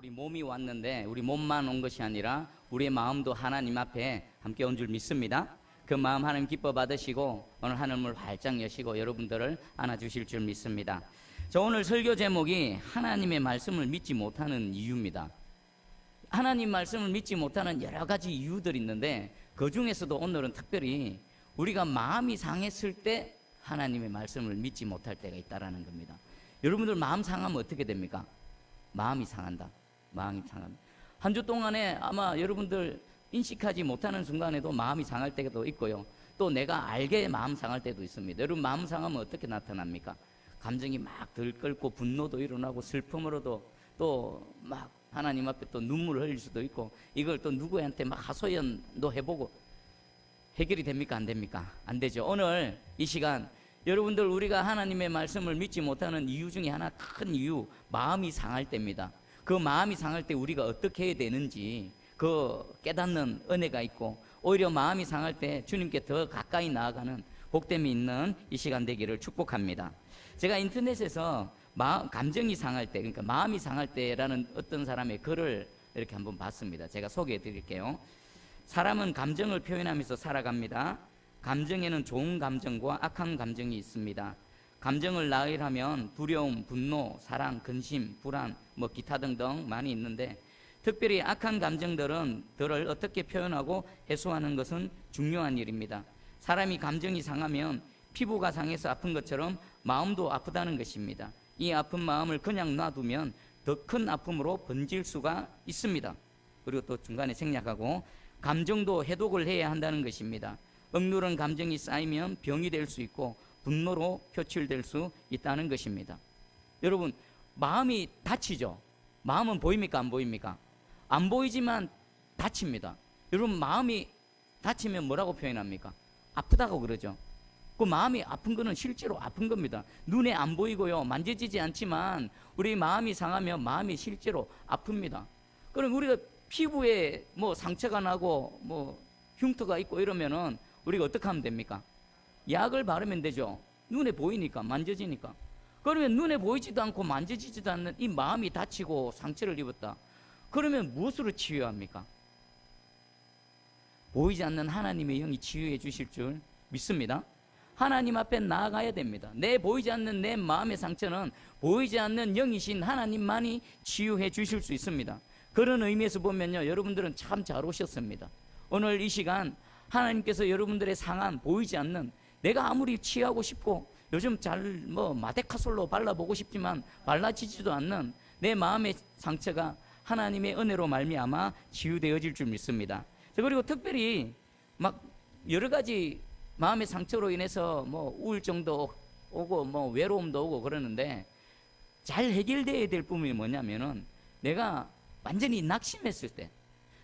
우리 몸이 왔는데 우리 몸만 온 것이 아니라 우리의 마음도 하나님 앞에 함께 온 줄 믿습니다. 그 마음 하나님 기뻐 받으시고 오늘 하늘문을 활짝 여시고 여러분들을 안아주실 줄 믿습니다. 저 오늘 설교 제목이 하나님의 말씀을 믿지 못하는 이유입니다. 하나님 말씀을 믿지 못하는 여러 가지 이유들이 있는데 그 중에서도 오늘은 특별히 우리가 마음이 상했을 때 하나님의 말씀을 믿지 못할 때가 있다라는 겁니다. 여러분들 마음 상하면 어떻게 됩니까? 마음이 상한다. 마음이 상한다. 한 주 동안에 아마 여러분들 인식하지 못하는 순간에도 마음이 상할 때도 있고요. 또 내가 알게 마음 상할 때도 있습니다. 여러분 마음 상하면 어떻게 나타납니까? 감정이 막 들끓고 분노도 일어나고 슬픔으로도 또 막 하나님 앞에 또 눈물을 흘릴 수도 있고 이걸 또 누구한테 막 하소연도 해보고 해결이 됩니까? 안 됩니까? 안 되죠. 오늘 이 시간 여러분들 우리가 하나님의 말씀을 믿지 못하는 이유 중에 하나 큰 이유 마음이 상할 때입니다. 그 마음이 상할 때 우리가 어떻게 해야 되는지 그 깨닫는 은혜가 있고 오히려 마음이 상할 때 주님께 더 가까이 나아가는 복됨이 있는 이 시간 되기를 축복합니다. 제가 인터넷에서 감정이 상할 때, 그러니까 마음이 상할 때라는 어떤 사람의 글을 이렇게 한번 봤습니다. 제가 소개해 드릴게요. 사람은 감정을 표현하면서 살아갑니다. 감정에는 좋은 감정과 악한 감정이 있습니다. 감정을 나열하면 두려움, 분노, 사랑, 근심, 불안, 기타 등등 많이 있는데 특별히 악한 감정들은 들을 어떻게 표현하고 해소하는 것은 중요한 일입니다. 사람이 감정이 상하면 피부가 상해서 아픈 것처럼 마음도 아프다는 것입니다. 이 아픈 마음을 그냥 놔두면 더 큰 아픔으로 번질 수가 있습니다. 그리고 또 중간에 생략하고 감정도 해독을 해야 한다는 것입니다. 억누른 감정이 쌓이면 병이 될 수 있고 분노로 표출될 수 있다는 것입니다. 여러분 마음이 다치죠. 마음은 보입니까? 안 보입니까? 안 보이지만 다칩니다. 여러분 마음이 다치면 뭐라고 표현합니까? 아프다고 그러죠. 그 마음이 아픈 거는 실제로 아픈 겁니다. 눈에 안 보이고요. 만져지지 않지만 우리 마음이 상하면 마음이 실제로 아픕니다. 그럼 우리가 피부에 상처가 나고 흉터가 있고 이러면은 우리가 어떻게 하면 됩니까? 약을 바르면 되죠. 눈에 보이니까, 만져지니까. 그러면 눈에 보이지도 않고 만져지지도 않는 이 마음이 다치고 상처를 입었다. 그러면 무엇으로 치유합니까? 보이지 않는 하나님의 영이 치유해 주실 줄 믿습니다. 하나님 앞에 나아가야 됩니다. 내 보이지 않는 내 마음의 상처는 보이지 않는 영이신 하나님만이 치유해 주실 수 있습니다. 그런 의미에서 보면요, 여러분들은 참 잘 오셨습니다. 오늘 이 시간 하나님께서 여러분들의 상한 보이지 않는 내가 아무리 취하고 싶고 요즘 마데카솔로 발라보고 싶지만 발라지지도 않는 내 마음의 상처가 하나님의 은혜로 말미암아 치유되어질 줄 믿습니다. 그리고 특별히 여러 가지 마음의 상처로 인해서 우울증도 오고 외로움도 오고 그러는데 잘 해결되어야 될 부분이 뭐냐면은 내가 완전히 낙심했을 때,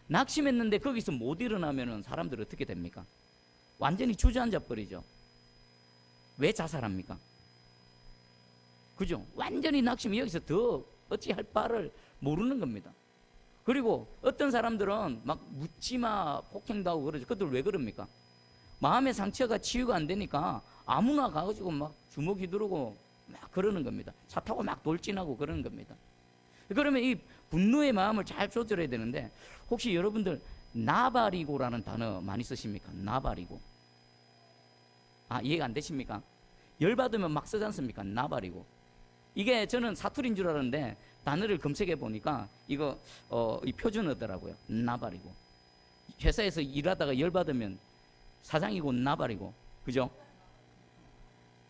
낙심했는데 거기서 못 일어나면은 사람들 어떻게 됩니까? 완전히 주저앉아 버리죠. 왜 자살합니까? 그죠? 완전히 낙심이 여기서 더 어찌할 바를 모르는 겁니다. 그리고 어떤 사람들은 묻지마 폭행도 하고 그러죠. 그들 왜 그럽니까? 마음의 상처가 치유가 안 되니까 아무나 가가지고 주먹 휘두르고 그러는 겁니다. 차 타고 돌진하고 그러는 겁니다. 그러면 이 분노의 마음을 잘 조절해야 되는데 혹시 여러분들 나발이고라는 단어 많이 쓰십니까? 나발이고. 이해가 안 되십니까? 열받으면 막 쓰지 않습니까? 나발이고. 이게 저는 사투리인 줄 알았는데 단어를 검색해 보니까 이거 이 표준어더라고요. 나발이고. 회사에서 일하다가 열받으면 사장이고 나발이고, 그죠?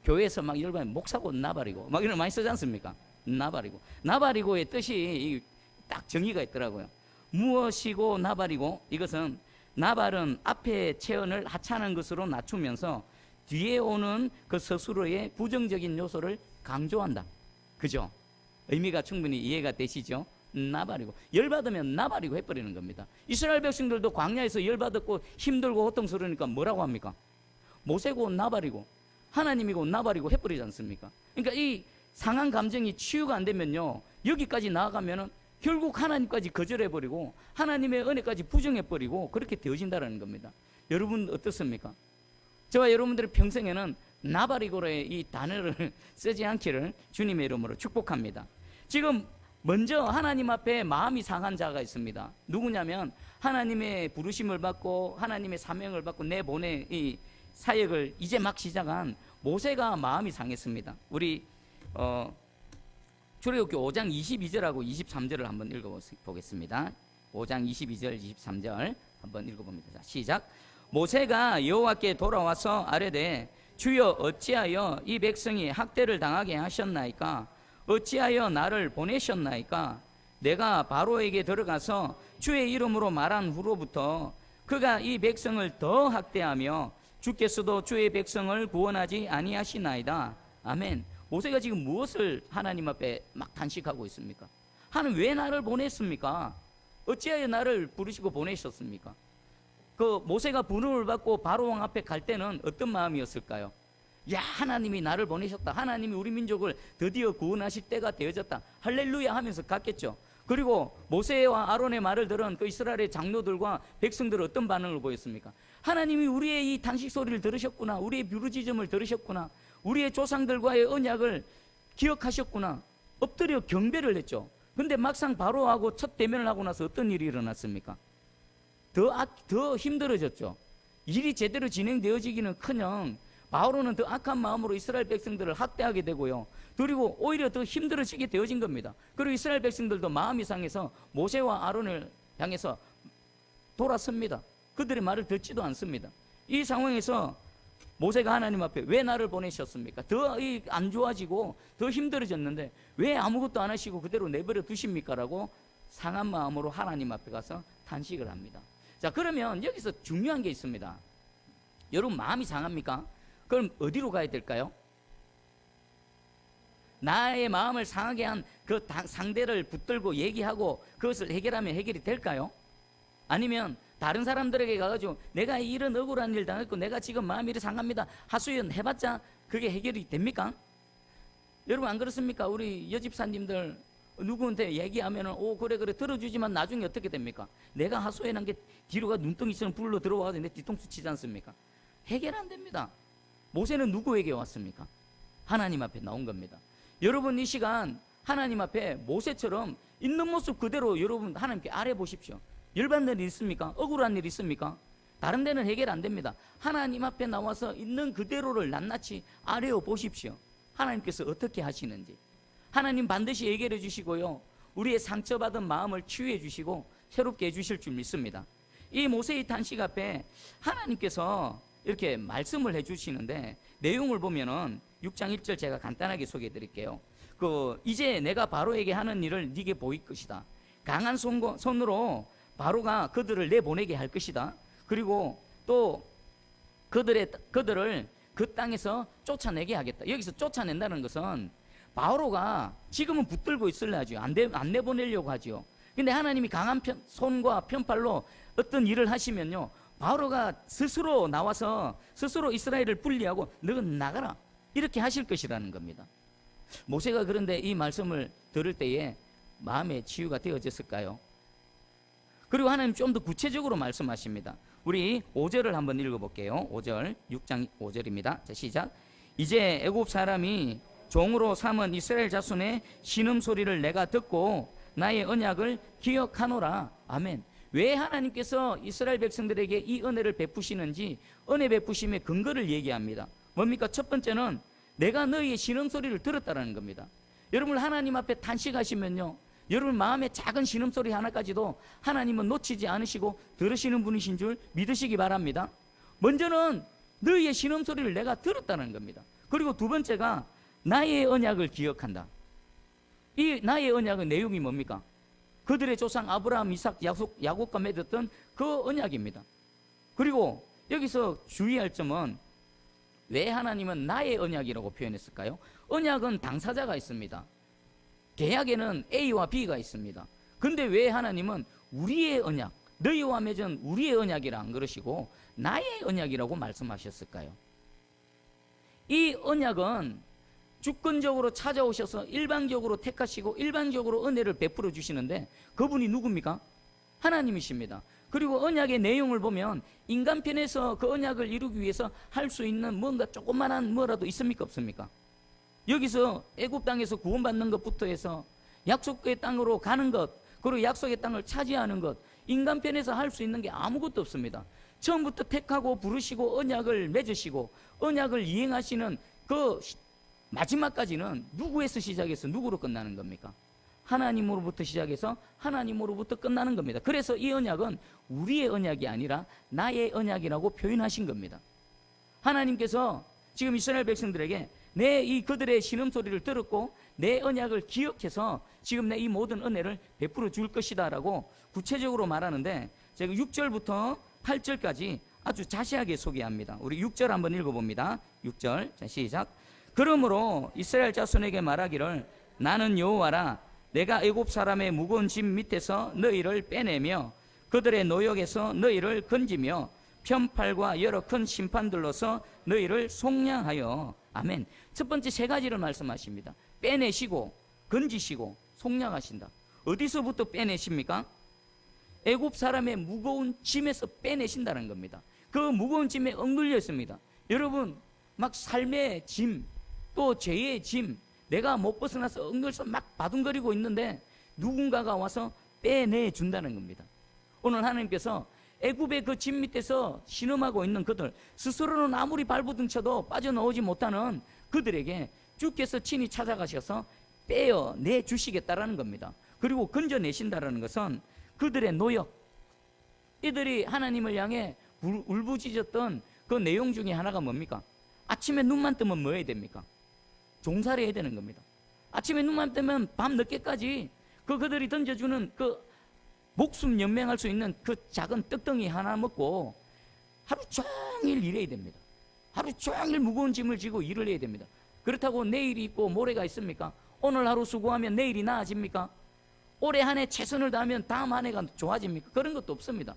교회에서 열받으면 목사고 나발이고 이런 거 많이 쓰지 않습니까? 나발이고. 나발이고의 뜻이 딱 정의가 있더라고요. 무엇이고 나발이고, 이것은 나발은 앞에 체언을 하찮은 것으로 낮추면서 뒤에 오는 그 스스로의 부정적인 요소를 강조한다. 그죠? 의미가 충분히 이해가 되시죠? 나발이고. 열받으면 나발이고 해버리는 겁니다. 이스라엘 백성들도 광야에서 열받았고 힘들고 고통스러우니까 뭐라고 합니까? 모세고 나발이고 하나님이고 나발이고 해버리지 않습니까? 그러니까 이 상한 감정이 치유가 안 되면요, 여기까지 나아가면은 결국 하나님까지 거절해버리고 하나님의 은혜까지 부정해버리고 그렇게 되어진다는 겁니다. 여러분 어떻습니까? 저와 여러분들의 평생에는 나발이고의 이 단어를 쓰지 않기를 주님의 이름으로 축복합니다. 지금 먼저 하나님 앞에 마음이 상한 자가 있습니다. 누구냐면 하나님의 부르심을 받고 하나님의 사명을 받고 내보내 이 사역을 이제 막 시작한 모세가 마음이 상했습니다. 우리 출애굽기 5장 22절하고 23절을 한번 읽어보겠습니다. 5장 22절 23절 한번 읽어봅니다. 자, 시작. 모세가 여호와께 돌아와서 아뢰되 주여 어찌하여 이 백성이 학대를 당하게 하셨나이까? 어찌하여 나를 보내셨나이까? 내가 바로에게 들어가서 주의 이름으로 말한 후로부터 그가 이 백성을 더 학대하며 주께서도 주의 백성을 구원하지 아니하시나이다. 아멘. 모세가 지금 무엇을 하나님 앞에 막 단식하고 있습니까? 하나님 왜 나를 보냈습니까? 어찌하여 나를 부르시고 보내셨습니까? 그 모세가 부름을 받고 바로왕 앞에 갈 때는 어떤 마음이었을까요? 야, 하나님이 나를 보내셨다. 하나님이 우리 민족을 드디어 구원하실 때가 되어졌다. 할렐루야 하면서 갔겠죠. 그리고 모세와 아론의 말을 들은 그 이스라엘의 장로들과 백성들은 어떤 반응을 보였습니까? 하나님이 우리의 이 단식 소리를 들으셨구나. 우리의 부르짖음을 들으셨구나. 우리의 조상들과의 언약을 기억하셨구나. 엎드려 경배를 했죠. 근데 막상 바로하고 첫 대면을 하고 나서 어떤 일이 일어났습니까? 더 힘들어졌죠. 일이 제대로 진행되어지기는커녕 바로는 더 악한 마음으로 이스라엘 백성들을 학대하게 되고요. 그리고 오히려 더 힘들어지게 되어진 겁니다. 그리고 이스라엘 백성들도 마음이 상해서 모세와 아론을 향해서 돌아섭니다. 그들의 말을 듣지도 않습니다. 이 상황에서 모세가 하나님 앞에 왜 나를 보내셨습니까? 더 안 좋아지고 더 힘들어졌는데 왜 아무것도 안 하시고 그대로 내버려 두십니까? 라고 상한 마음으로 하나님 앞에 가서 탄식을 합니다. 자, 그러면 여기서 중요한 게 있습니다. 여러분 마음이 상합니까? 그럼 어디로 가야 될까요? 나의 마음을 상하게 한 그 상대를 붙들고 얘기하고 그것을 해결하면 해결이 될까요? 아니면 다른 사람들에게 가가지고 내가 이런 억울한 일 당했고 내가 지금 마음이 이렇게 상합니다 하소연 해봤자 그게 해결이 됩니까? 여러분 안 그렇습니까? 우리 여집사님들 누구한테 얘기하면은 그래 들어주지만 나중에 어떻게 됩니까? 내가 하소연한 게 뒤로가 눈덩이처럼 불러 들어와서 내 뒤통수 치지 않습니까? 해결 안 됩니다. 모세는 누구에게 왔습니까? 하나님 앞에 나온 겁니다. 여러분 이 시간 하나님 앞에 모세처럼 있는 모습 그대로 여러분 하나님께 아뢰 보십시오. 열받는 일 있습니까? 억울한 일 있습니까? 다른 데는 해결 안 됩니다. 하나님 앞에 나와서 있는 그대로를 낱낱이 아뢰어 보십시오. 하나님께서 어떻게 하시는지. 하나님 반드시 해결해 주시고요. 우리의 상처받은 마음을 치유해 주시고 새롭게 해 주실 줄 믿습니다. 이 모세의 탄식 앞에 하나님께서 이렇게 말씀을 해 주시는데 내용을 보면은 6장 1절 제가 간단하게 소개해 드릴게요. 이제 내가 바로에게 하는 일을 네게 보일 것이다. 강한 손으로 바로가 그들을 내보내게 할 것이다. 그리고 또 그들을 그 땅에서 쫓아내게 하겠다. 여기서 쫓아낸다는 것은 바로가 지금은 붙들고 있으려 하죠. 안 내보내려고 하죠. 근데 하나님이 강한 손과 편팔로 어떤 일을 하시면요, 바로가 스스로 나와서 스스로 이스라엘을 분리하고 너는 나가라 이렇게 하실 것이라는 겁니다. 모세가 그런데 이 말씀을 들을 때에 마음의 치유가 되어졌을까요? 그리고 하나님 좀 더 구체적으로 말씀하십니다. 우리 5절을 한번 읽어볼게요. 5절 6장 5절입니다. 자, 시작. 이제 애굽 사람이 종으로 삼은 이스라엘 자손의 신음소리를 내가 듣고 나의 언약을 기억하노라. 아멘. 왜 하나님께서 이스라엘 백성들에게 이 은혜를 베푸시는지 은혜 베푸심의 근거를 얘기합니다. 뭡니까? 첫 번째는 내가 너희의 신음소리를 들었다는 겁니다. 여러분 하나님 앞에 탄식하시면요, 여러분 마음의 작은 신음소리 하나까지도 하나님은 놓치지 않으시고 들으시는 분이신 줄 믿으시기 바랍니다. 먼저는 너희의 신음소리를 내가 들었다는 겁니다. 그리고 두 번째가 나의 언약을 기억한다. 이 나의 언약의 내용이 뭡니까? 그들의 조상 아브라함, 이삭, 야곱과 맺었던 그 언약입니다. 그리고 여기서 주의할 점은 왜 하나님은 나의 언약이라고 표현했을까요? 언약은 당사자가 있습니다. 계약에는 A와 B가 있습니다. 근데 왜 하나님은 우리의 언약, 너희와 맺은 우리의 언약이라 안 그러시고 나의 언약이라고 말씀하셨을까요? 이 언약은 주권적으로 찾아오셔서 일방적으로 택하시고 일방적으로 은혜를 베풀어 주시는데 그분이 누굽니까? 하나님이십니다. 그리고 언약의 내용을 보면 인간편에서 그 언약을 이루기 위해서 할 수 있는 뭔가 조그만한 뭐라도 있습니까? 없습니까? 여기서 애굽 땅에서 구원받는 것부터 해서 약속의 땅으로 가는 것, 그리고 약속의 땅을 차지하는 것, 인간 편에서 할 수 있는 게 아무것도 없습니다. 처음부터 택하고 부르시고 언약을 맺으시고 언약을 이행하시는 그 마지막까지는 누구에서 시작해서 누구로 끝나는 겁니까? 하나님으로부터 시작해서 하나님으로부터 끝나는 겁니다. 그래서 이 언약은 우리의 언약이 아니라 나의 언약이라고 표현하신 겁니다. 하나님께서 지금 이스라엘 백성들에게 내 이 그들의 신음소리를 들었고 내 언약을 기억해서 지금 내 이 모든 은혜를 베풀어 줄 것이다 라고 구체적으로 말하는데, 제가 6절부터 8절까지 아주 자세하게 소개합니다. 우리 6절 한번 읽어봅니다. 6절, 자, 시작. 그러므로 이스라엘 자손에게 말하기를 나는 여호와라. 내가 애굽 사람의 무거운 짐 밑에서 너희를 빼내며 그들의 노역에서 너희를 건지며 편팔과 여러 큰 심판들로서 너희를 속량하여. 아멘. 첫 번째 세 가지를 말씀하십니다. 빼내시고 건지시고 속량하신다. 어디서부터 빼내십니까? 애굽 사람의 무거운 짐에서 빼내신다는 겁니다. 그 무거운 짐에 억눌려 있습니다. 여러분, 막 삶의 짐, 또 죄의 짐, 내가 못 벗어나서 억눌려서 막 바둥거리고 있는데 누군가가 와서 빼내준다는 겁니다. 오늘 하나님께서 애굽의 그 짐 밑에서 신음하고 있는 그들, 스스로는 아무리 발부둥쳐도 빠져나오지 못하는 그들에게 주께서 친히 찾아가셔서 빼어내 주시겠다라는 겁니다. 그리고 건져내신다라는 것은 그들의 노역, 이들이 하나님을 향해 울부짖었던 그 내용 중에 하나가 뭡니까? 아침에 눈만 뜨면 뭐 해야 됩니까? 종살이 해야 되는 겁니다. 아침에 눈만 뜨면 밤 늦게까지 그들이 던져주는 그 목숨 연명할 수 있는 그 작은 떡덩이 하나 먹고 하루 종일 일해야 됩니다. 하루 종일 무거운 짐을 지고 일을 해야 됩니다. 그렇다고 내일이 있고 모레가 있습니까? 오늘 하루 수고하면 내일이 나아집니까? 올해 한 해 최선을 다하면 다음 한 해가 좋아집니까? 그런 것도 없습니다.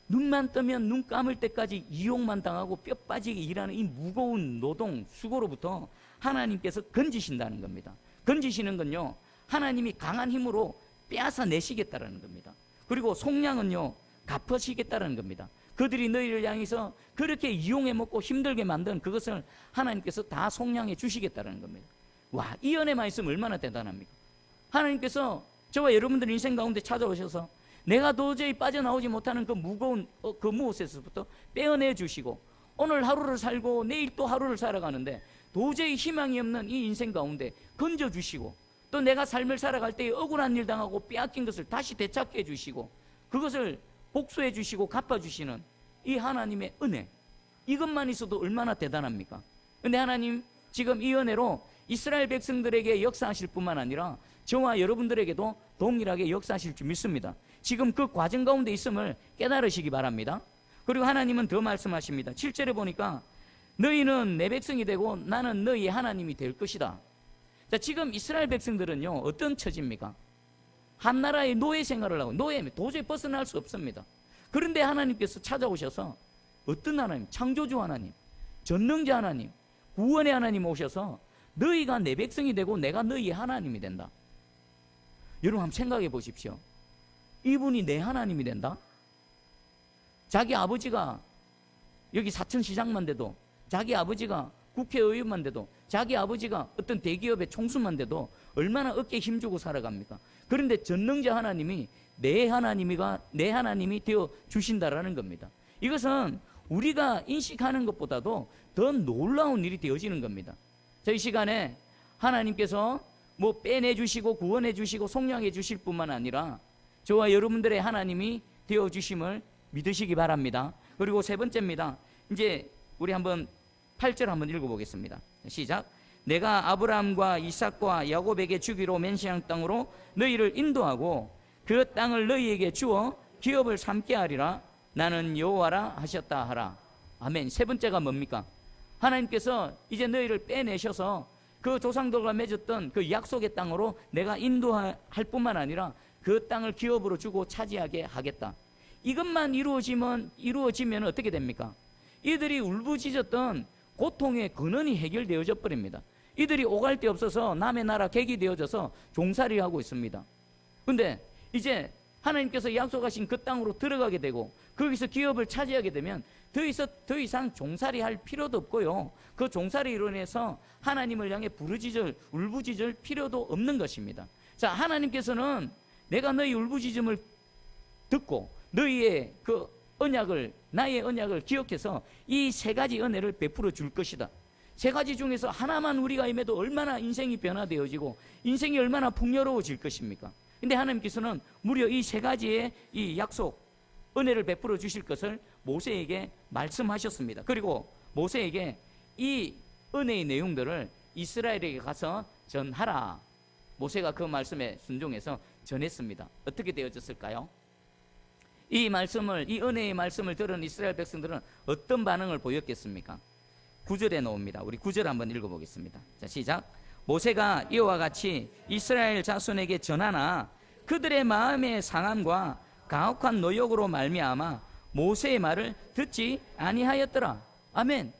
눈만 뜨면 눈 감을 때까지 이용만 당하고 뼈 빠지게 일하는 이 무거운 노동, 수고로부터 하나님께서 건지신다는 겁니다. 건지시는 건요, 하나님이 강한 힘으로 빼앗아 내시겠다라는 겁니다. 그리고 속량은요, 갚으시겠다라는 겁니다. 그들이 너희를 향해서 그렇게 이용해 먹고 힘들게 만든 그것을 하나님께서 다 속량해 주시겠다라는 겁니다. 와, 이 은혜 말씀 얼마나 대단합니까? 하나님께서 저와 여러분들 인생 가운데 찾아오셔서 내가 도저히 빠져나오지 못하는 그 무거운 그 무엇에서부터 빼어내 주시고, 오늘 하루를 살고 내일 또 하루를 살아가는데 도저히 희망이 없는 이 인생 가운데 건져주시고, 또 내가 삶을 살아갈 때 억울한 일 당하고 빼앗긴 것을 다시 되찾게 해주시고 그것을 복수해 주시고 갚아주시는 이 하나님의 은혜, 이것만 있어도 얼마나 대단합니까? 근데 하나님 지금 이 은혜로 이스라엘 백성들에게 역사하실 뿐만 아니라 저와 여러분들에게도 동일하게 역사하실 줄 믿습니다. 지금 그 과정 가운데 있음을 깨달으시기 바랍니다. 그리고 하나님은 더 말씀하십니다. 7절에 보니까 너희는 내 백성이 되고 나는 너희의 하나님이 될 것이다. 자, 지금 이스라엘 백성들은요, 어떤 처지입니까? 한 나라의 노예 생활을 하고, 노예면 도저히 벗어날 수 없습니다. 그런데 하나님께서 찾아오셔서 어떤 하나님? 창조주 하나님, 전능자 하나님, 구원의 하나님 오셔서 너희가 내 백성이 되고 내가 너희의 하나님이 된다. 여러분 한번 생각해 보십시오. 이분이 내 하나님이 된다? 자기 아버지가 여기 사천시장만 돼도, 자기 아버지가 국회의원만 돼도, 자기 아버지가 어떤 대기업의 총수만 돼도 얼마나 어깨에 힘주고 살아갑니까? 그런데 전능자 하나님이 내 하나님이 되어 주신다라는 겁니다. 이것은 우리가 인식하는 것보다도 더 놀라운 일이 되어지는 겁니다. 저희 시간에 하나님께서 뭐 빼내 주시고 구원해 주시고 속량해 주실 뿐만 아니라 저와 여러분들의 하나님이 되어 주심을 믿으시기 바랍니다. 그리고 세 번째입니다. 이제 우리 한번 8절 한번 읽어보겠습니다. 시작. 내가 아브라함과 이삭과 야곱에게 주기로 맹세한 땅으로 너희를 인도하고 그 땅을 너희에게 주어 기업을 삼게 하리라. 나는 여호와라 하셨다 하라. 아멘. 세 번째가 뭡니까? 하나님께서 이제 너희를 빼내셔서 그 조상들과 맺었던 그 약속의 땅으로 내가 인도할 뿐만 아니라 그 땅을 기업으로 주고 차지하게 하겠다. 이것만 이루어지면 어떻게 됩니까? 이들이 울부짖었던 고통의 근원이 해결되어져 버립니다. 이들이 오갈 데 없어서 남의 나라 객이 되어져서 종살이 하고 있습니다. 그런데 이제 하나님께서 약속하신 그 땅으로 들어가게 되고 거기서 기업을 차지하게 되면 더 이상 종살이 할 필요도 없고요, 그 종살이로 인해서 하나님을 향해 울부짖을 필요도 없는 것입니다. 자, 하나님께서는 내가 너희 울부짖음을 듣고 너희의 그 언약을, 나의 언약을 기억해서 이 세 가지 은혜를 베풀어 줄 것이다. 세 가지 중에서 하나만 우리가 임해도 얼마나 인생이 변화되어지고 인생이 얼마나 풍요로워질 것입니까? 근데 하나님께서는 무려 이 세 가지의 이 약속, 은혜를 베풀어 주실 것을 모세에게 말씀하셨습니다. 그리고 모세에게 이 은혜의 내용들을 이스라엘에게 가서 전하라. 모세가 그 말씀에 순종해서 전했습니다. 어떻게 되어졌을까요? 이 말씀을, 이 은혜의 말씀을 들은 이스라엘 백성들은 어떤 반응을 보였겠습니까? 9절에 나옵니다. 우리 9절 한번 읽어보겠습니다. 자, 시작. 모세가 이와 같이 이스라엘 자손에게 전하나 그들의 마음의 상함과 가혹한 노역으로 말미암아 모세의 말을 듣지 아니하였더라. 아멘.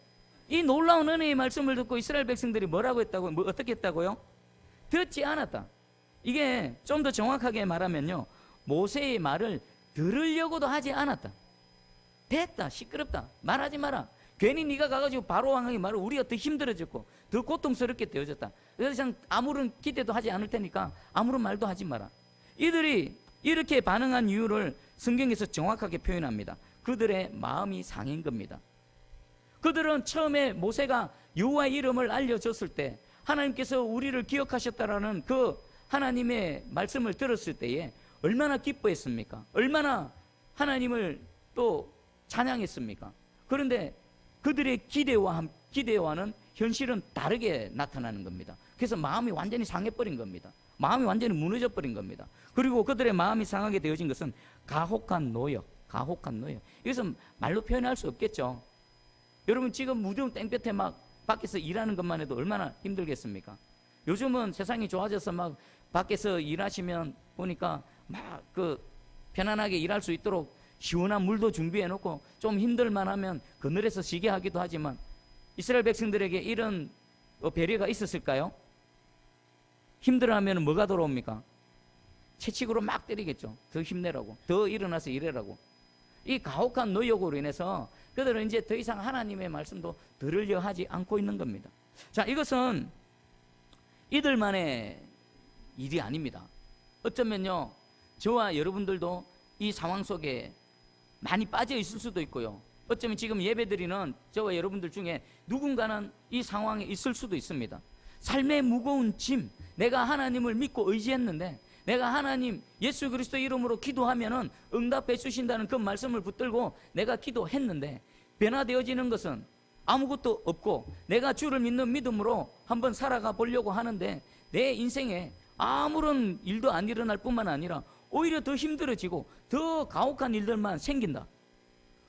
이 놀라운 은혜의 말씀을 듣고 이스라엘 백성들이 뭐라고 했다고요? 어떻게 했다고요? 듣지 않았다. 이게 좀 더 정확하게 말하면요, 모세의 말을 들으려고도 하지 않았다. 됐다, 시끄럽다, 말하지 마라. 괜히 네가 가가지고 바로 왕에게 말을, 우리가 더 힘들어졌고 더 고통스럽게 되어졌다. 그래서 그냥 아무런 기대도 하지 않을 테니까 아무런 말도 하지 마라. 이들이 이렇게 반응한 이유를 성경에서 정확하게 표현합니다. 그들의 마음이 상한 겁니다. 그들은 처음에 모세가 여호와의 이름을 알려줬을 때, 하나님께서 우리를 기억하셨다라는 그 하나님의 말씀을 들었을 때에 얼마나 기뻐했습니까? 얼마나 하나님을 또 찬양했습니까? 그런데 그들의 기대와는 현실은 다르게 나타나는 겁니다. 그래서 마음이 완전히 상해버린 겁니다. 마음이 완전히 무너져 버린 겁니다. 그리고 그들의 마음이 상하게 되어진 것은 가혹한 노역. 이것은 말로 표현할 수 없겠죠. 여러분, 지금 무더운 땡볕에 막 밖에서 일하는 것만 해도 얼마나 힘들겠습니까? 요즘은 세상이 좋아져서 막 밖에서 일하시면 보니까 막 그 편안하게 일할 수 있도록 시원한 물도 준비해 놓고 좀 힘들만 하면 그늘에서 쉬게 하기도 하지만, 이스라엘 백성들에게 이런 배려가 있었을까요? 힘들어하면 뭐가 돌아옵니까? 채찍으로 막 때리겠죠. 더 힘내라고, 더 일어나서 일해라고. 이 가혹한 노역으로 인해서 그들은 이제 더 이상 하나님의 말씀도 들으려 하지 않고 있는 겁니다. 자, 이것은 이들만의 일이 아닙니다. 어쩌면요, 저와 여러분들도 이 상황 속에 많이 빠져 있을 수도 있고요, 어쩌면 지금 예배드리는 저와 여러분들 중에 누군가는 이 상황에 있을 수도 있습니다. 삶의 무거운 짐, 내가 하나님을 믿고 의지했는데, 내가 하나님 예수 그리스도 이름으로 기도하면은 응답해 주신다는 그 말씀을 붙들고 내가 기도했는데, 변화되어지는 것은 아무것도 없고 내가 주를 믿는 믿음으로 한번 살아가 보려고 하는데 내 인생에 아무런 일도 안 일어날 뿐만 아니라 오히려 더 힘들어지고 더 가혹한 일들만 생긴다.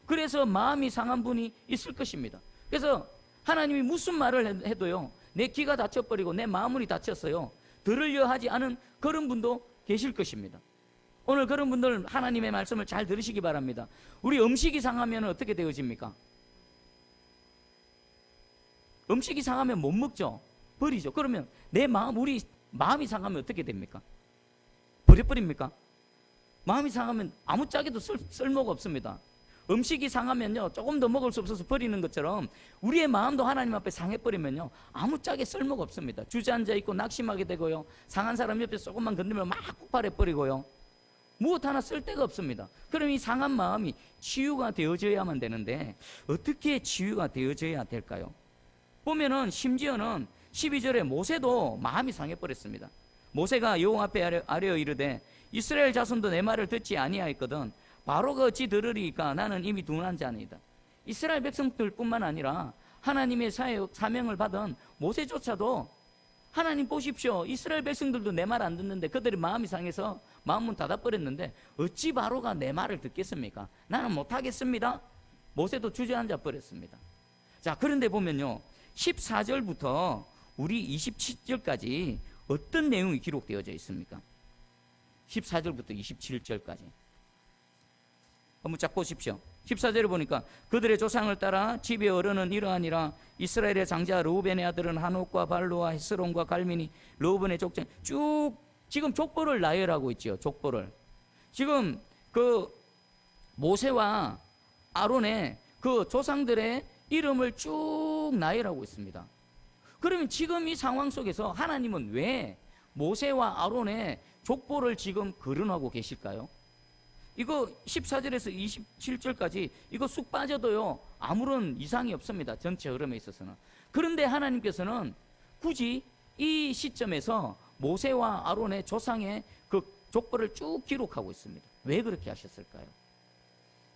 그래서 마음이 상한 분이 있을 것입니다. 그래서 하나님이 무슨 말을 해도요, 내 귀가 닫혀버리고 내 마음이 닫혔어요, 들으려 하지 않은 그런 분도 계실 것입니다. 오늘 그런 분들 하나님의 말씀을 잘 들으시기 바랍니다. 우리 음식이 상하면 어떻게 되어집니까? 음식이 상하면 못 먹죠. 버리죠. 그러면 우리 마음이 상하면 어떻게 됩니까? 버려버립니까? 마음이 상하면 아무짝에도 쓸모가 없습니다. 음식이 상하면요, 조금 더 먹을 수 없어서 버리는 것처럼 우리의 마음도 하나님 앞에 상해버리면요, 아무짝에 쓸모가 없습니다. 주저앉아 있고 낙심하게 되고요, 상한 사람 옆에 조금만 건드리면 막 폭발해버리고요, 무엇 하나 쓸 데가 없습니다. 그럼 이 상한 마음이 치유가 되어져야만 되는데 어떻게 치유가 되어져야 될까요? 보면은 심지어는 12절에 모세도 마음이 상해버렸습니다. 모세가 여호와 앞에 아뢰어 이르되 이스라엘 자손도 내 말을 듣지 아니하였거든 바로가 어찌 들으리까? 나는 이미 둔한 자니이다. 이스라엘 백성들뿐만 아니라 하나님의 사명을 받은 모세조차도, 하나님 보십시오, 이스라엘 백성들도 내 말 안 듣는데 그들이 마음이 상해서 마음문 닫아버렸는데 어찌 바로가 내 말을 듣겠습니까? 나는 못하겠습니다. 모세도 주저앉아 버렸습니다. 자, 그런데 보면요, 14절부터 우리 27절까지 어떤 내용이 기록되어져 있습니까? 14절부터 27절까지 한번 쫙 보십시오. 14절에 보니까 그들의 조상을 따라 집의 어른은 이러하니라. 이스라엘의 장자 르우벤의 아들은 한옥과 발로와 헤스론과 갈민이 르우벤의 족장, 쭉 지금 족보를 나열하고 있죠. 족보를 지금 그 모세와 아론의 그 조상들의 이름을 쭉 나열하고 있습니다. 그러면 지금 이 상황 속에서 하나님은 왜 모세와 아론의 족보를 지금 거론하고 계실까요? 이거 14절에서 27절까지 이거 쑥 빠져도요 아무런 이상이 없습니다. 전체 흐름에 있어서는. 그런데 하나님께서는 굳이 이 시점에서 모세와 아론의 조상의 그 족보를 쭉 기록하고 있습니다. 왜 그렇게 하셨을까요?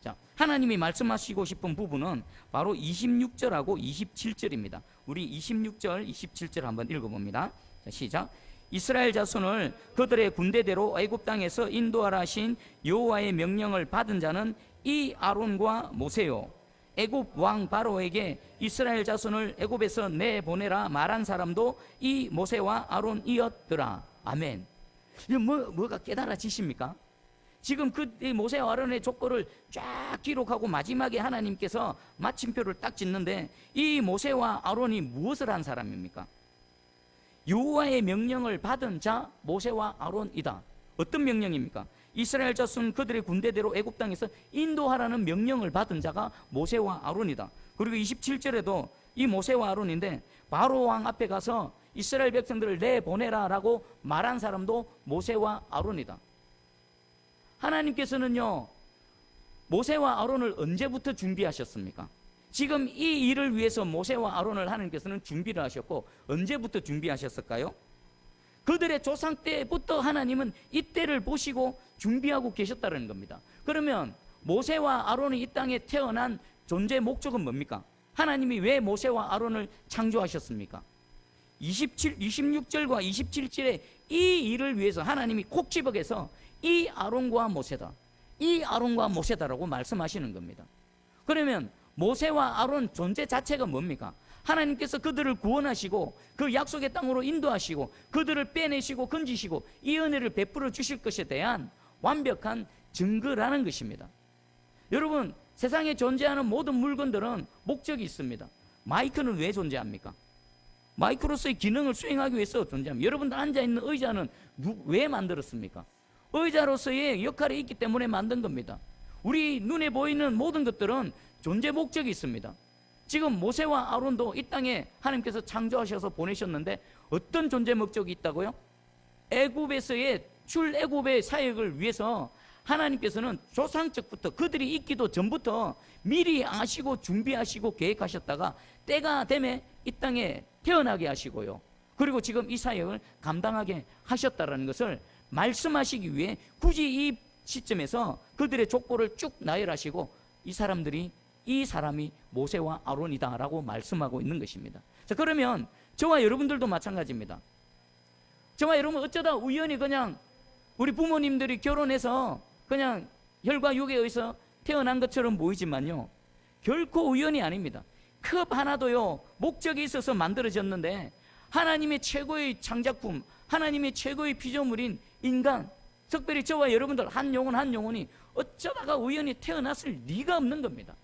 자, 하나님이 말씀하시고 싶은 부분은 바로 26절하고 27절입니다. 우리 26절, 27절 한번 읽어봅니다. 자, 시작. 이스라엘 자손을 그들의 군대대로 애굽 땅에서 인도하라 하신 여호와의 명령을 받은 자는 이 아론과 모세요. 애굽 왕 바로에게 이스라엘 자손을 애굽에서 내보내라 말한 사람도 이 모세와 아론이었더라. 아멘. 이거 뭐가 깨달아지십니까? 지금 그 모세와 아론의 족보를 쫙 기록하고 마지막에 하나님께서 마침표를 딱 짓는데 이 모세와 아론이 무엇을 한 사람입니까? 여호와의 명령을 받은 자 모세와 아론이다. 어떤 명령입니까? 이스라엘 자손 그들의 군대대로 애굽 땅에서 인도하라는 명령을 받은 자가 모세와 아론이다. 그리고 27절에도 이 모세와 아론인데 바로 왕 앞에 가서 이스라엘 백성들을 내보내라라고 말한 사람도 모세와 아론이다. 하나님께서는요 모세와 아론을 언제부터 준비하셨습니까? 지금 이 일을 위해서 모세와 아론을 하나님께서는 준비를 하셨고 언제부터 준비하셨을까요? 그들의 조상 때부터 하나님은 이때를 보시고 준비하고 계셨다는 겁니다. 그러면 모세와 아론이 이 땅에 태어난 존재 목적은 뭡니까? 하나님이 왜 모세와 아론을 창조하셨습니까? 26절과 27절에 이 일을 위해서 하나님이 콕 집어서 이 아론과 모세다, 이 아론과 모세다라고 말씀하시는 겁니다. 그러면 모세와 아론 존재 자체가 뭡니까? 하나님께서 그들을 구원하시고 그 약속의 땅으로 인도하시고 그들을 빼내시고 건지시고 이 은혜를 베풀어 주실 것에 대한 완벽한 증거라는 것입니다. 여러분, 세상에 존재하는 모든 물건들은 목적이 있습니다. 마이크는 왜 존재합니까? 마이크로서의 기능을 수행하기 위해서 존재합니다. 여러분들 앉아있는 의자는 왜 만들었습니까? 의자로서의 역할이 있기 때문에 만든 겁니다. 우리 눈에 보이는 모든 것들은 존재 목적이 있습니다. 지금 모세와 아론도 이 땅에 하나님께서 창조하셔서 보내셨는데 어떤 존재 목적이 있다고요? 애굽에서의 출애굽의 사역을 위해서 하나님께서는 조상적부터 그들이 있기도 전부터 미리 아시고 준비하시고 계획하셨다가 때가 되면 이 땅에 태어나게 하시고요. 그리고 지금 이 사역을 감당하게 하셨다라는 것을 말씀하시기 위해 굳이 이 시점에서 그들의 족보를 쭉 나열하시고 이 사람이 모세와 아론이다라고 말씀하고 있는 것입니다. 자, 그러면 저와 여러분들도 마찬가지입니다. 저와 여러분 어쩌다 우연히 그냥 우리 부모님들이 결혼해서 그냥 혈과 육에 의해서 태어난 것처럼 보이지만요, 결코 우연이 아닙니다. 컵 하나도요 목적이 있어서 만들어졌는데 하나님의 최고의 창작품, 하나님의 최고의 피조물인 인간, 특별히 저와 여러분들 한 영혼이 어쩌다가 우연히 태어났을 리가 없는 겁니다.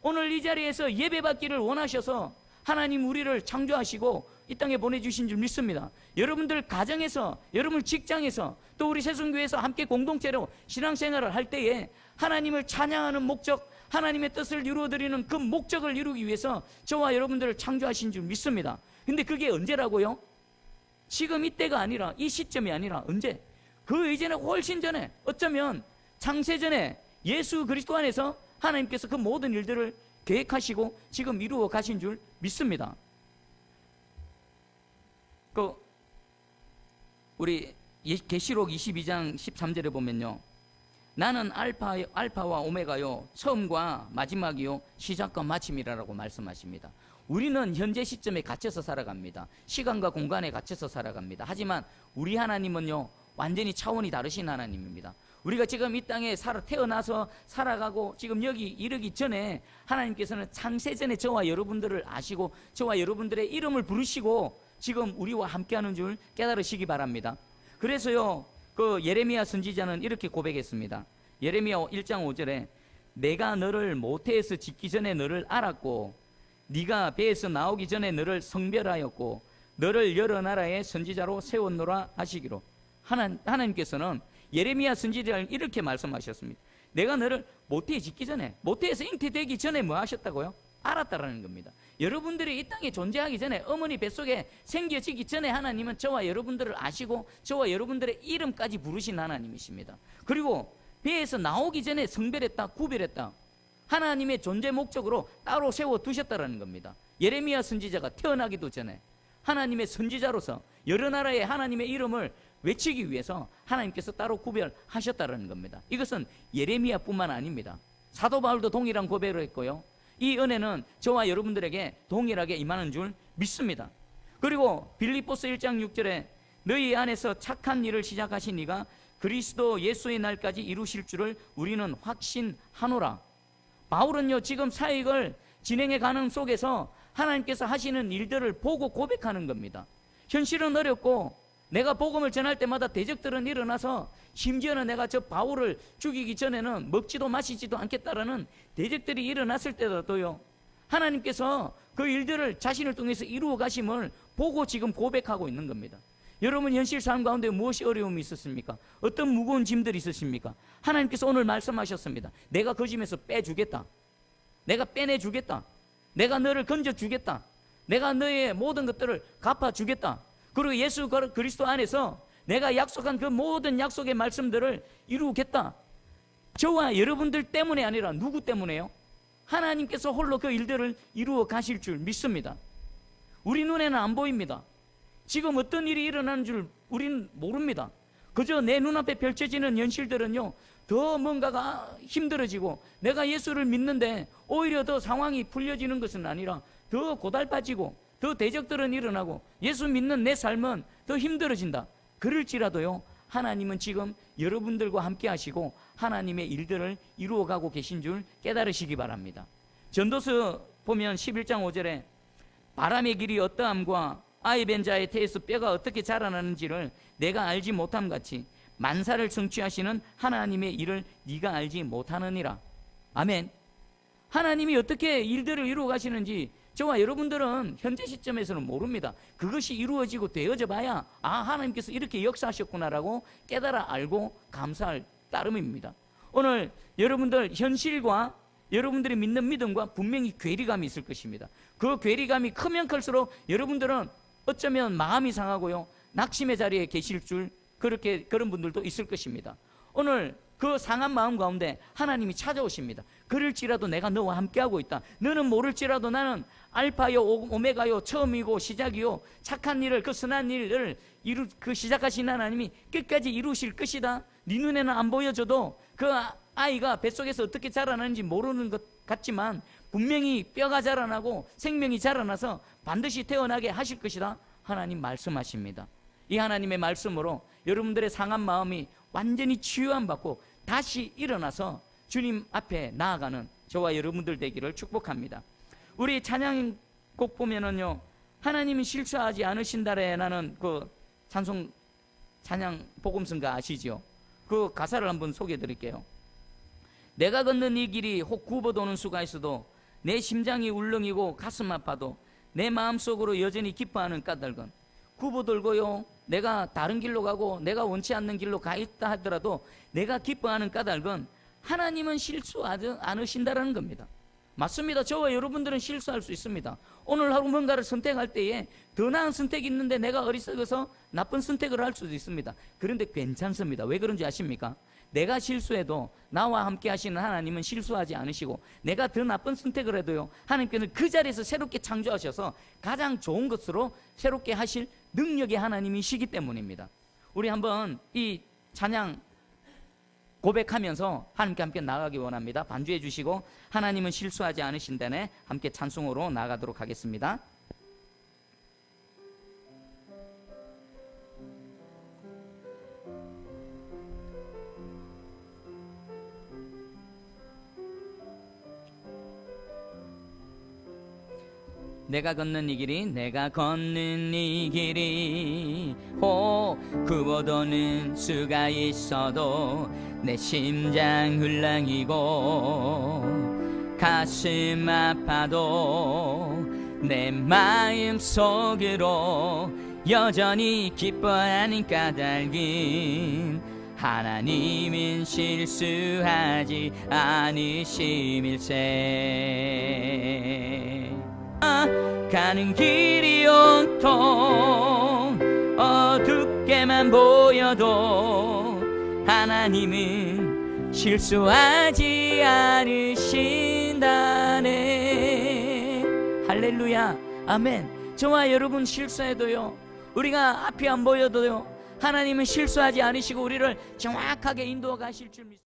오늘 이 자리에서 예배받기를 원하셔서 하나님 우리를 창조하시고 이 땅에 보내주신 줄 믿습니다. 여러분들 가정에서, 여러분 직장에서, 또 우리 새순교회에서 함께 공동체로 신앙생활을 할 때에 하나님을 찬양하는 목적, 하나님의 뜻을 이루어드리는 그 목적을 이루기 위해서 저와 여러분들을 창조하신 줄 믿습니다. 근데 그게 언제라고요? 지금 이때가 아니라, 이 시점이 아니라 언제? 그 이전에 훨씬 전에, 어쩌면 창세전에 예수 그리스도 안에서 하나님께서 그 모든 일들을 계획하시고 지금 이루어 가신 줄 믿습니다. 우리 계시록 22장 13절에 보면요, 나는 알파와 오메가요, 처음과 마지막이요, 시작과 마침이라고 말씀하십니다. 우리는 현재 시점에 갇혀서 살아갑니다. 시간과 공간에 갇혀서 살아갑니다. 하지만 우리 하나님은요 완전히 차원이 다르신 하나님입니다. 우리가 지금 이 땅에 태어나서 살아가고 지금 여기 이르기 전에 하나님께서는 창세전에 저와 여러분들을 아시고 저와 여러분들의 이름을 부르시고 지금 우리와 함께하는 줄 깨달으시기 바랍니다. 그래서요 그 예레미야 선지자는 이렇게 고백했습니다. 예레미야 1장 5절에 내가 너를 모태에서 짓기 전에 너를 알았고 네가 배에서 나오기 전에 너를 성별하였고 너를 여러 나라의 선지자로 세웠노라 하시기로. 하나님께서는 예레미야 선지자를 이렇게 말씀하셨습니다. 내가 너를 모태에 짓기 전에, 모태에서 잉태되기 전에 뭐 하셨다고요? 알았다라는 겁니다. 여러분들이 이 땅에 존재하기 전에, 어머니 뱃속에 생겨지기 전에 하나님은 저와 여러분들을 아시고 저와 여러분들의 이름까지 부르신 하나님이십니다. 그리고 배에서 나오기 전에 성별했다, 구별했다, 하나님의 존재 목적으로 따로 세워두셨다라는 겁니다. 예레미야 선지자가 태어나기도 전에 하나님의 선지자로서 여러 나라의 하나님의 이름을 외치기 위해서 하나님께서 따로 구별하셨다는 겁니다. 이것은 예레미야뿐만 아닙니다. 사도 바울도 동일한 고백을 했고요, 이 은혜는 저와 여러분들에게 동일하게 임하는 줄 믿습니다. 그리고 빌립보서 1장 6절에 너희 안에서 착한 일을 시작하신 이가 그리스도 예수의 날까지 이루실 줄을 우리는 확신하노라. 바울은요, 지금 사역을 진행해 가는 속에서 하나님께서 하시는 일들을 보고 고백하는 겁니다. 현실은 어렵고 내가 복음을 전할 때마다 대적들은 일어나서, 심지어는 내가 저 바울을 죽이기 전에는 먹지도 마시지도 않겠다라는 대적들이 일어났을 때라도요, 하나님께서 그 일들을 자신을 통해서 이루어 가심을 보고 지금 고백하고 있는 겁니다. 여러분, 현실 삶 가운데 무엇이 어려움이 있었습니까? 어떤 무거운 짐들이 있으십니까? 하나님께서 오늘 말씀하셨습니다. 내가 그 짐에서 빼주겠다, 내가 빼내주겠다, 내가 너를 건져주겠다, 내가 너의 모든 것들을 갚아주겠다. 그리고 예수 그리스도 안에서 내가 약속한 그 모든 약속의 말씀들을 이루겠다. 저와 여러분들 때문에 아니라 누구 때문에요? 하나님께서 홀로 그 일들을 이루어 가실 줄 믿습니다. 우리 눈에는 안 보입니다. 지금 어떤 일이 일어나는 줄 우리는 모릅니다. 그저 내 눈앞에 펼쳐지는 현실들은요, 더 뭔가가 힘들어지고 내가 예수를 믿는데 오히려 더 상황이 풀려지는 것은 아니라 더 고달파지고 더 대적들은 일어나고 예수 믿는 내 삶은 더 힘들어진다. 그럴지라도요, 하나님은 지금 여러분들과 함께 하시고 하나님의 일들을 이루어가고 계신 줄 깨달으시기 바랍니다. 전도서 보면 11장 5절에 바람의 길이 어떠함과 아이 벤 자의 태에서 뼈가 어떻게 자라나는지를 내가 알지 못함 같이 만사를 성취하시는 하나님의 일을 네가 알지 못하느니라. 아멘. 하나님이 어떻게 일들을 이루어 가시는지 저와 여러분들은 현재 시점에서는 모릅니다. 그것이 이루어지고 되어져 봐야 하나님께서 이렇게 역사하셨구나라고 깨달아 알고 감사할 따름입니다. 오늘 여러분들 현실과 여러분들이 믿는 믿음과 분명히 괴리감이 있을 것입니다. 그 괴리감이 크면 클수록 여러분들은 어쩌면 마음이 상하고요, 낙심의 자리에 계실 줄, 그런 분들도 있을 것입니다. 오늘 그 상한 마음 가운데 하나님이 찾아오십니다. 그럴지라도 내가 너와 함께하고 있다. 너는 모를지라도 나는 알파요 오메가요, 처음이고 시작이요, 착한 일을, 그 선한 일을 시작하신 하나님이 끝까지 이루실 것이다. 네 눈에는 안 보여줘도 그 아이가 뱃속에서 어떻게 자라나는지 모르는 것 같지만 분명히 뼈가 자라나고 생명이 자라나서 반드시 태어나게 하실 것이다. 하나님 말씀하십니다. 이 하나님의 말씀으로 여러분들의 상한 마음이 완전히 치유함 받고 다시 일어나서 주님 앞에 나아가는 저와 여러분들 되기를 축복합니다. 우리 찬양곡 보면은요, 하나님이 실수하지 않으신다라는 그 찬양 복음성가 아시죠? 그 가사를 한번 소개해 드릴게요. 내가 걷는 이 길이 혹 굽어도는 수가 있어도 내 심장이 울렁이고 가슴 아파도 내 마음속으로 여전히 기뻐하는 까닭은 굽어들고요, 내가 다른 길로 가고 내가 원치 않는 길로 가 있다 하더라도 내가 기뻐하는 까닭은 하나님은 실수하지 않으신다라는 겁니다. 맞습니다. 저와 여러분들은 실수할 수 있습니다. 오늘 하루 뭔가를 선택할 때에 더 나은 선택이 있는데 내가 어리석어서 나쁜 선택을 할 수도 있습니다. 그런데 괜찮습니다. 왜 그런지 아십니까? 내가 실수해도 나와 함께 하시는 하나님은 실수하지 않으시고 내가 더 나쁜 선택을 해도요, 하나님께는 그 자리에서 새롭게 창조하셔서 가장 좋은 것으로 새롭게 하실 능력의 하나님이시기 때문입니다. 우리 한번 이 찬양 고백하면서 하나님께 함께 나가기 원합니다. 반주해 주시고 하나님은 실수하지 않으신다네 함께 찬송으로 나가도록 하겠습니다. 내가 걷는 이 길이, 내가 걷는 이 길이 혹 굽어도는 수가 있어도 내 심장 흘렁이고 가슴 아파도 내 마음 속으로 여전히 기뻐하는 까닭은 하나님은 실수하지 않으심일세. 가는 길이 온통 어둡게만 보여도 하나님은 실수하지 않으신다네. 할렐루야, 아멘. 저와 여러분 실수해도요, 우리가 앞이 안 보여도요, 하나님은 실수하지 않으시고 우리를 정확하게 인도해 가실 줄 믿습니다.